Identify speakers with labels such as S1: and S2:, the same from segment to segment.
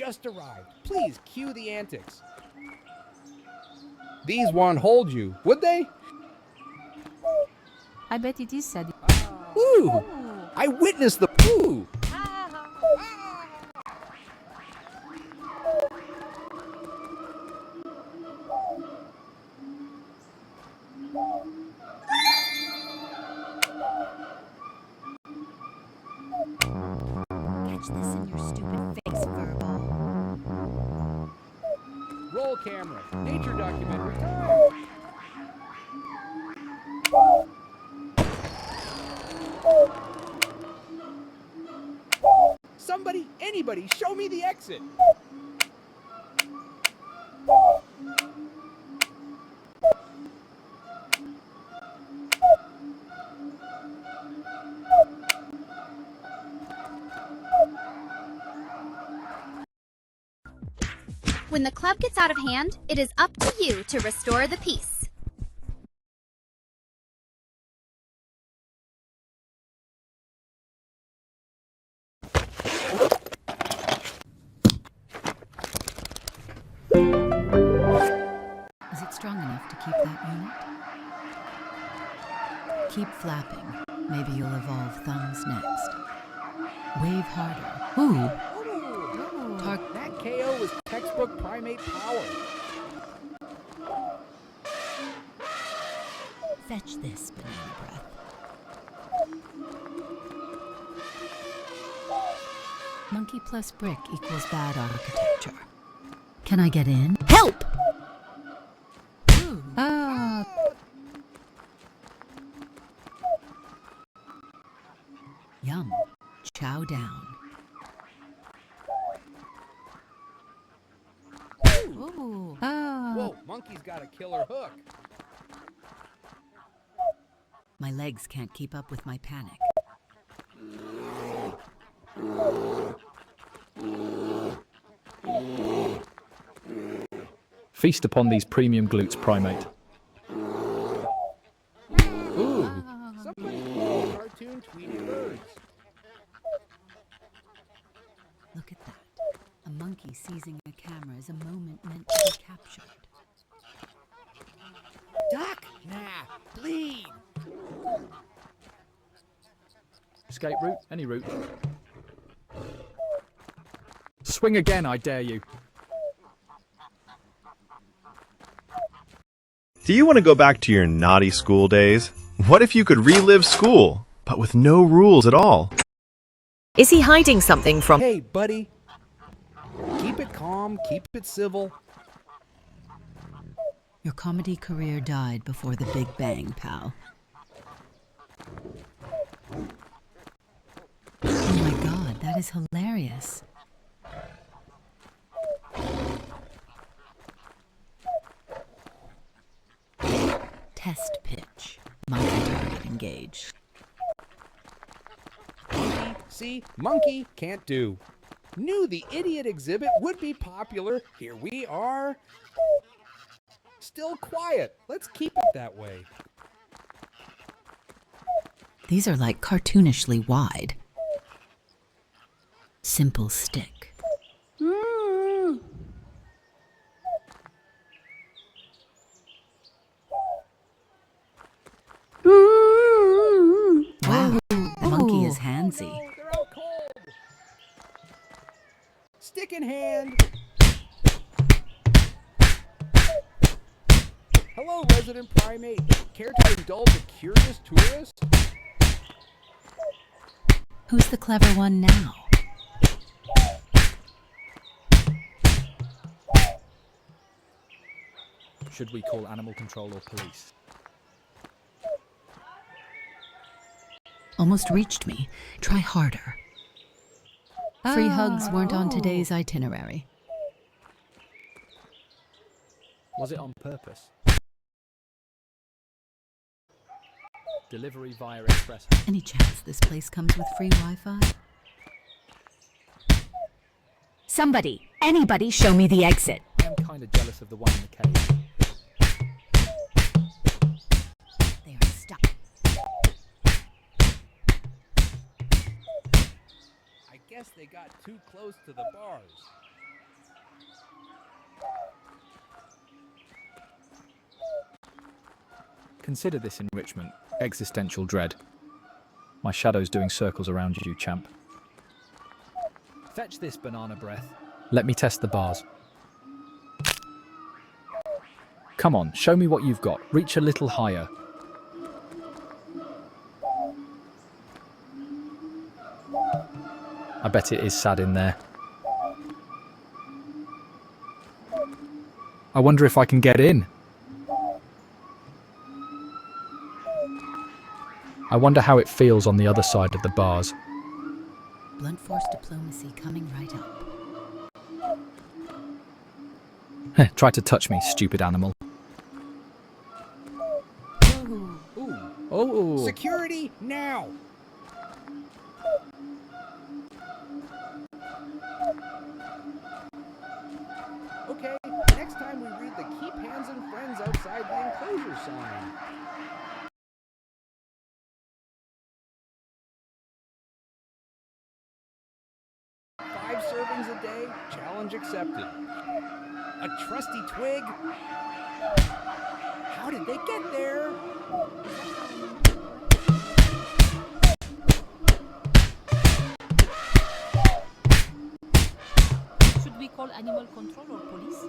S1: just arrived. Please cue the antics. These won't hold you, would they?
S2: I bet it is sad.
S1: Ooh! I witnessed the poo!
S2: Catch this in your stupid face, Verbal.
S1: Roll camera. Nature documentary time. Somebody, anybody, show me the exit.
S3: When the club gets out of hand, it is up to you to restore the peace.
S2: Is it strong enough to keep that unit? Keep flapping. Maybe you'll evolve thumbs next. Wave harder. Ooh.
S1: That KO was textbook primate power.
S2: Fetch this, banana breath. Monkey plus brick equals bad architecture. Can I get in? Help! Ah. Yum. Chow down. Ooh. Ah.
S1: Whoa, monkey's got a killer hook.
S2: My legs can't keep up with my panic.
S4: Feast upon these premium glutes, primate.
S1: Ooh, somebody call cartoon Tweety birds.
S2: Look at that. A monkey seizing a camera is a moment meant to be captured.
S1: Duck! Nah, bleed!
S4: Escape route? Any route. Swing again, I dare you.
S5: Do you want to go back to your naughty school days? What if you could relive school, but with no rules at all?
S6: Is he hiding something from...
S1: Hey, buddy. Keep it calm, keep it civil.
S2: Your comedy career died before the Big Bang, pal. Oh my god, that is hilarious. Test pitch. Monkey target engaged.
S1: See, monkey can't do. Knew the idiot exhibit would be popular. Here we are. Still quiet. Let's keep it that way.
S2: These are like cartoonishly wide. Simple stick. Wow, the monkey is handsy.
S1: Oh, they're out cold. Stick in hand. Hello, resident primate. Care to indulge a curious tourist?
S2: Who's the clever one now?
S4: Should we call animal control or police?
S2: Almost reached me. Try harder. Free hugs weren't on today's itinerary.
S4: Was it on purpose? Delivery via express.
S2: Any chance this place comes with free Wi-Fi?
S6: Somebody, anybody show me the exit.
S4: I am kind of jealous of the one in the cave.
S2: They are stuck.
S1: I guess they got too close to the bars.
S4: Consider this enrichment existential dread. My shadow's doing circles around you, champ. Fetch this banana breath. Let me test the bars. Come on, show me what you've got. Reach a little higher. I bet it is sad in there. I wonder if I can get in. I wonder how it feels on the other side of the bars.
S2: Blunt force diplomacy coming right up.
S4: Try to touch me, stupid animal.
S1: Ooh.
S4: Oh!
S1: Security now! Okay, next time we read the Keep Hands and Friends outside the enclosure sign. Five servings a day, challenge accepted. A trusty twig? How did they get there?
S7: Should we call animal control or police?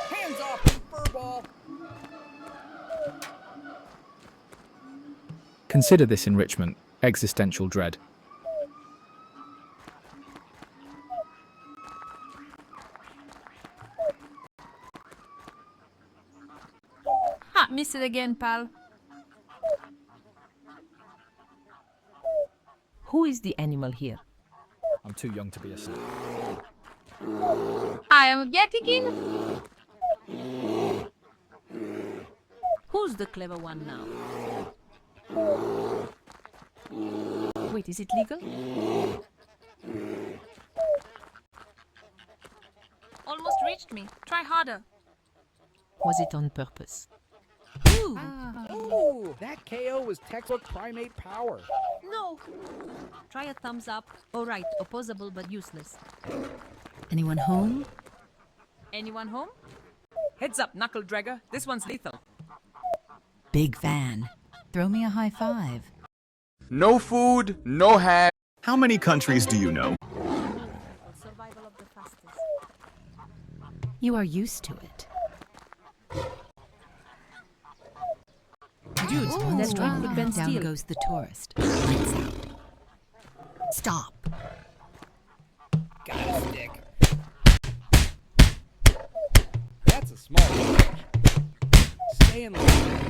S1: Hands off, you furball!
S4: Consider this enrichment existential dread.
S7: Ha! Missed it again, pal. Who is the animal here?
S4: I'm too young to be a snake.
S7: I am getting in. Who's the clever one now? Wait, is it legal? Almost reached me. Try harder. Was it on purpose? Ooh!
S1: Ooh, that KO was textbook primate power.
S7: No! Try a thumbs up. Alright, opposable but useless.
S2: Anyone home?
S7: Anyone home?
S8: Heads up, Knuckle Dragger. This one's lethal.
S2: Big fan. Throw me a high five.
S9: No food, no hair.
S5: How many countries do you know?
S7: Survival of the fastest.
S2: You are used to it.
S7: Dude, let's drink the Ben
S2: Down
S7: Steel.
S2: goes the tourist. Lights out. Stop.
S1: Got a stick. That's a small village. Stay in line.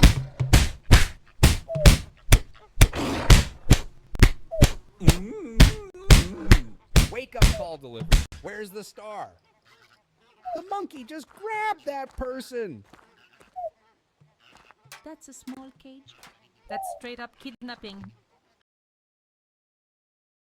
S1: Wake up call delivery. Where's the star? The monkey just grabbed that person.
S7: That's a small cage. That's straight up kidnapping.